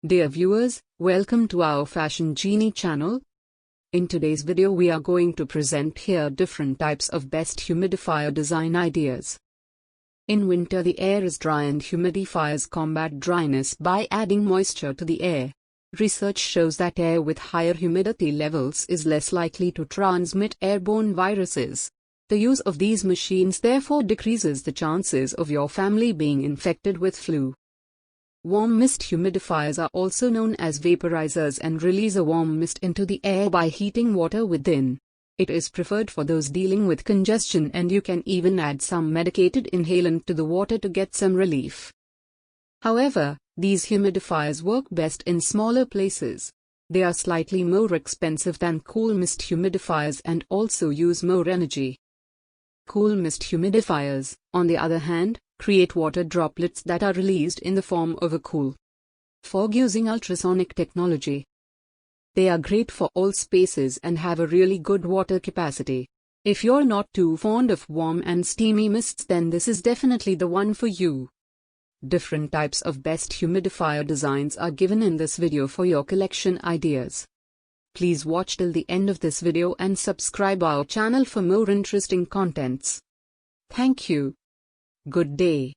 Dear viewers, welcome to our Fashion Genie channel. In today's video we are going to present here different types of best humidifier design ideas. In winter the air is dry and humidifiers combat dryness by adding moisture to the air. Research shows that air with higher humidity levels is less likely to transmit airborne viruses. The use of these machines therefore decreases the chances of your family being infected with flu. Warm mist humidifiers are also known as vaporizers and release a warm mist into the air by heating water within. It is preferred for those dealing with congestion, and you can even add some medicated inhalant to the water to get some relief. However, these humidifiers work best in smaller places. They are slightly more expensive than cool mist humidifiers and also use more energy. Cool mist humidifiers, on the other hand, create water droplets that are released in the form of a cool fog using ultrasonic technology. They are great for all spaces and have a really good water capacity. If you're not too fond of warm and steamy mists, then this is definitely the one for you. Different types of best humidifier designs are given in this video for your collection ideas. Please watch till the end of this video and subscribe our channel for more interesting contents. Thank you. Good day.